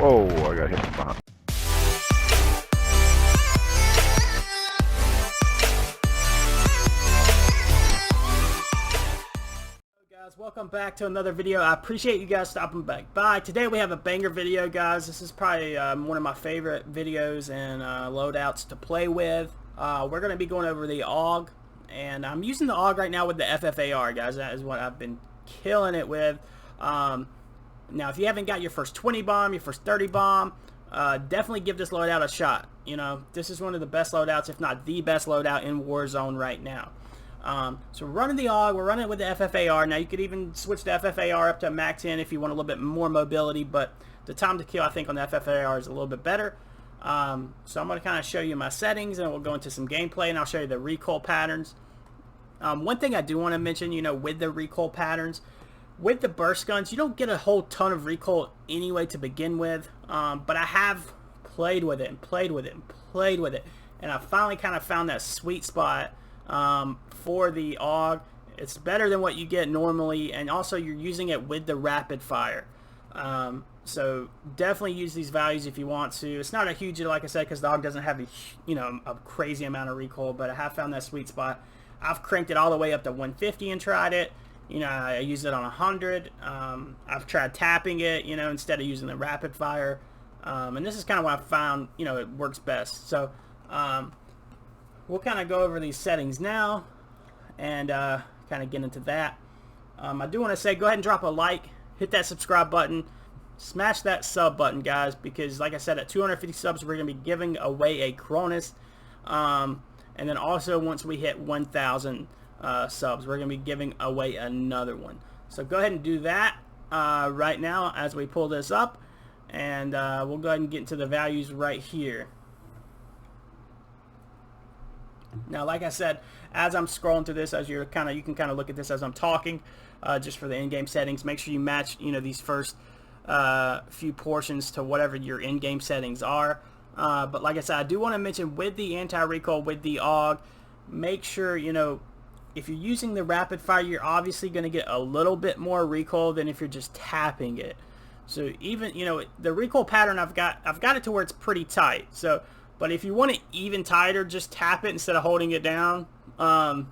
Oh, I got hit from behind. Guys, welcome back to another video. I appreciate you guys stopping back by. Today we have a banger video, guys. This is probably one of my favorite videos and loadouts to play with. We're going to be going over the AUG, and I'm using the AUG right now with the FFAR, guys. That is what I've been killing it with. Now, if you haven't got your first 20 bomb, your first 30 bomb, definitely give this loadout a shot. You know, this is one of the best loadouts, if not the best loadout in Warzone right now. So we're running the AUG, we're running it with the FFAR. Now you could even switch the FFAR up to max 10 if you want a little bit more mobility, but the time to kill I think on the FFAR is a little bit better. So I'm going to kind of show you my settings, and we'll go into some gameplay, and I'll show you the recoil patterns. One thing I do want to mention, you know, with the recoil patterns, with the burst guns, you don't get a whole ton of recoil anyway to begin with, but I have played with it and played with it and played with it, and I finally kind of found that sweet spot for the AUG. It's better than what you get normally, and also you're using it with the rapid fire. So definitely use these values if you want to. It's not a huge, like I said, because the AUG doesn't have a crazy amount of recoil, but I have found that sweet spot. I've cranked it all the way up to 150 and tried it. You know, I use it on 100. I've tried tapping it, you know, instead of using the rapid fire. And this is kind of what I found, you know, it works best. So we'll kind of go over these settings now and kind of get into that. I do want to say, go ahead and drop a like, hit that subscribe button, smash that sub button, guys, because like I said, at 250 subs we're going to be giving away a Cronus, and then also once we hit 1,000 subs we're going to be giving away another one. So go ahead and do that right now as we pull this up, and we'll go ahead and get into the values right here. Now, like I said, as I'm scrolling through this, as you can kind of look at this as I'm talking, just for the in-game settings. Make sure you match, you know, these first few portions to whatever your in-game settings are. But like I said, I do want to mention with the anti-recoil, with the AUG, make sure, you know, if you're using the rapid fire, you're obviously going to get a little bit more recoil than if you're just tapping it. So even, you know, the recoil pattern I've got it to where it's pretty tight. So, but if you want it even tighter, just tap it instead of holding it down, and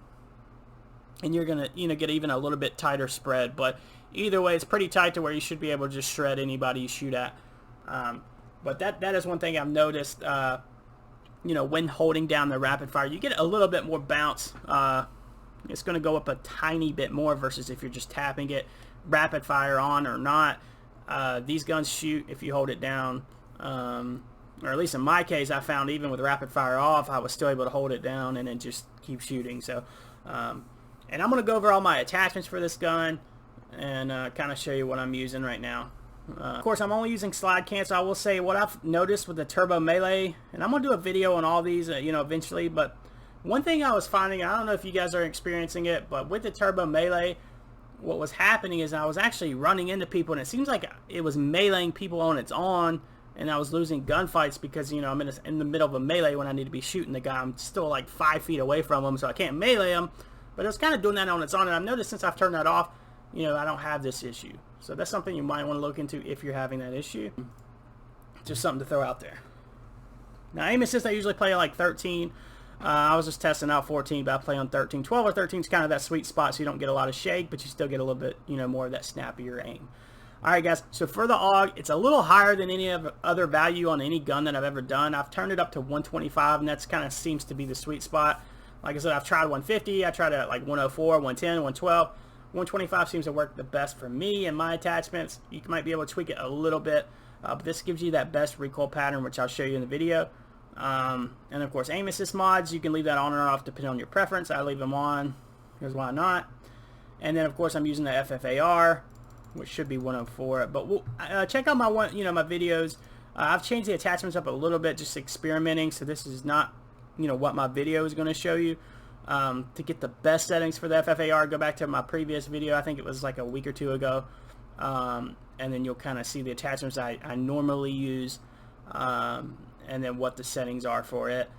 you're gonna, you know, get even a little bit tighter spread. But either way, it's pretty tight to where you should be able to just shred anybody you shoot at. But that is one thing I've noticed. You know, when holding down the rapid fire, you get a little bit more bounce. It's going to go up a tiny bit more versus if you're just tapping it, rapid fire on or not. These guns shoot if you hold it down. Or at least in my case, I found even with rapid fire off, I was still able to hold it down and then just keep shooting. So, and I'm going to go over all my attachments for this gun and kind of show you what I'm using right now. Of course, I'm only using slide cancel. I will say what I've noticed with the turbo melee, and I'm going to do a video on all these, you know, eventually. But one thing I was finding, I don't know if you guys are experiencing it, but with the turbo melee, what was happening is I was actually running into people, and it seems like it was meleeing people on its own. And I was losing gunfights because, you know, I'm in the middle of a melee when I need to be shooting the guy. I'm still like 5 feet away from him, so I can't melee him. But it was kind of doing that on its own, and I've noticed since I've turned that off, you know, I don't have this issue. So that's something you might want to look into if you're having that issue. Just something to throw out there. Now, aim assist, I usually play like 13. I was just testing out 14, but I play on 13. 12 or 13 is kind of that sweet spot, so you don't get a lot of shake, but you still get a little bit, you know, more of that snappier aim. Alright guys, so for the AUG, it's a little higher than any other value on any gun that I've ever done. I've turned it up to 125, and that's kind of seems to be the sweet spot. Like I said, I've tried 150, I tried it at like 104, 110, 112. 125 seems to work the best for me and my attachments. You might be able to tweak it a little bit, but this gives you that best recoil pattern, which I'll show you in the video. And of course, aim assist mods, you can leave that on or off depending on your preference. I leave them on. Here's why not. And then of course, I'm using the FFAR, which should be 104. But we'll, check out my my videos. I've changed the attachments up a little bit, just experimenting. So this is not, you know, what my video is going to show you. To get the best settings for the FFAR, go back to my previous video. I think it was like a week or two ago. And then you'll kind of see the attachments I normally use, and then what the settings are for it.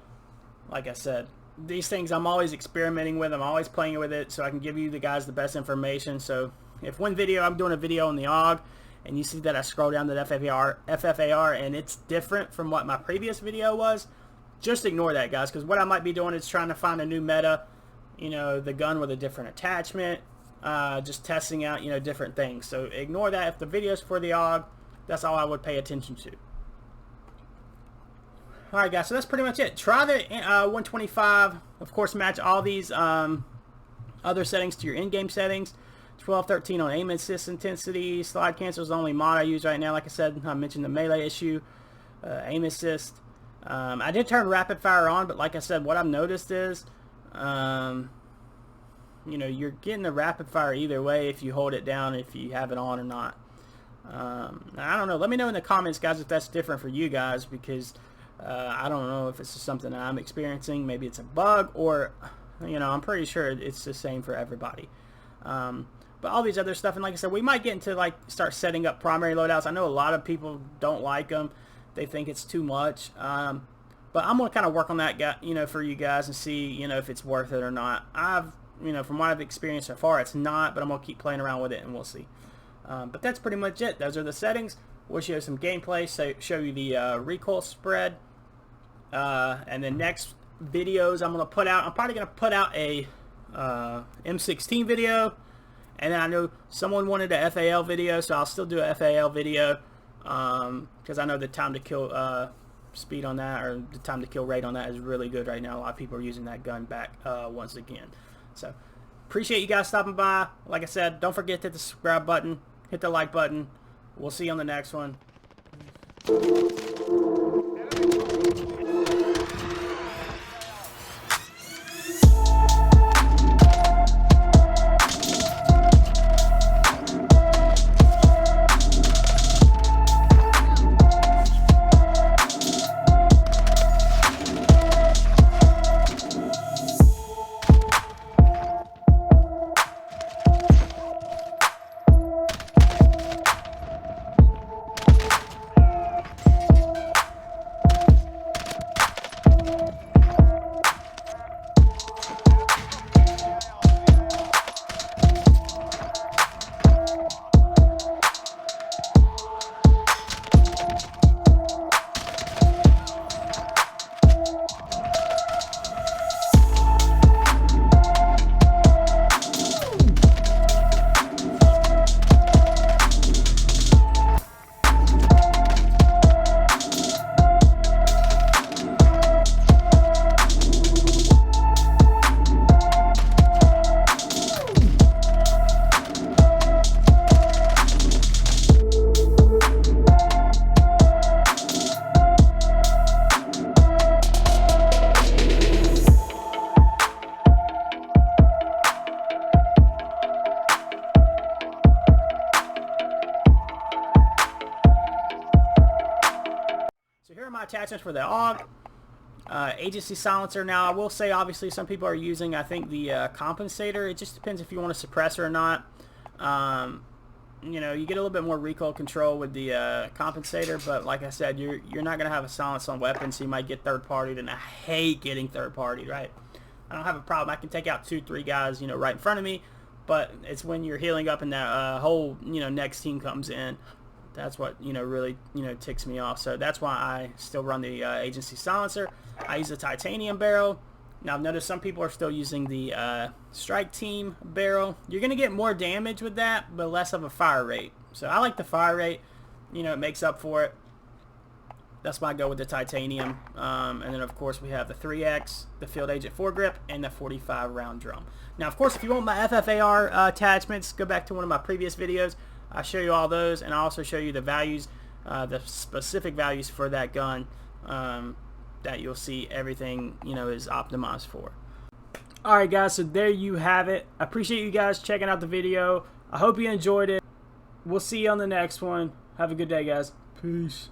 Like I said, these things I'm always experimenting with. I'm always playing with it so I can give you the guys the best information. So if one video I'm doing a video on the AUG and you see that I scroll down to the FFAR, and it's different from what my previous video was, just ignore that, guys, because what I might be doing is trying to find a new meta, you know, the gun with a different attachment, just testing out, you know, different things. So ignore that. If the video's for the AUG, that's all I would pay attention to. Alright, guys, so that's pretty much it. Try the 125. Of course, match all these other settings to your in-game settings. 12-13 on aim assist intensity. Slide cancel is the only mod I use right now. Like I said, I mentioned the melee issue. Aim assist. I did turn rapid fire on, but like I said, what I've noticed is, you know, you're getting the rapid fire either way if you hold it down, if you have it on or not. I don't know. Let me know in the comments, guys, if that's different for you guys, because I don't know if it's just something that I'm experiencing. Maybe it's a bug, or, you know, I'm pretty sure it's the same for everybody. But all these other stuff, and like I said, we might get into, like, start setting up primary loadouts. I know a lot of people don't like them. They think it's too much. But I'm going to kind of work on that, you know, for you guys and see, you know, if it's worth it or not. You know, from what I've experienced so far, it's not, but I'm going to keep playing around with it and we'll see. But that's pretty much it. Those are the settings. We'll show you some gameplay, show you the recoil spread. And the next videos I'm going to put out, I'm probably going to put out a M16 video. And then I know someone wanted a FAL video, so I'll still do a FAL video. Because I know the time to kill speed on that, or the time to kill rate on that, is really good right now. A lot of people are using that gun back once again. So appreciate you guys stopping by. Like I said, don't forget to hit the subscribe button, hit the like button. We'll see you on the next one. So here are my attachments for the AUG. Agency silencer. Now I will say, obviously, some people are using, I think, the compensator. It just depends if you want a suppressor or not. You know, you get a little bit more recoil control with the compensator, but like I said, you're not going to have a silence on weapons, so you might get third-partied, and I hate getting third-partied, right? I don't have a problem. I can take out 2-3 guys, you know, right in front of me, but it's when you're healing up and that whole, you know, next team comes in. That's what, you know, really, you know, ticks me off. So that's why I still run the agency silencer. I use a titanium barrel. Now I've noticed some people are still using the strike team barrel. You're going to get more damage with that, but less of a fire rate. So I like the fire rate. You know, it makes up for it. That's why I go with the titanium. And then, of course, we have the 3X, the Field Agent foregrip, and the 45 round drum. Now, of course, if you want my FFAR attachments, go back to one of my previous videos. I show you all those, and I also show you the values, the specific values for that gun, that you'll see everything, you know, is optimized for. Alright guys, so there you have it. I appreciate you guys checking out the video. I hope you enjoyed it. We'll see you on the next one. Have a good day, guys. Peace.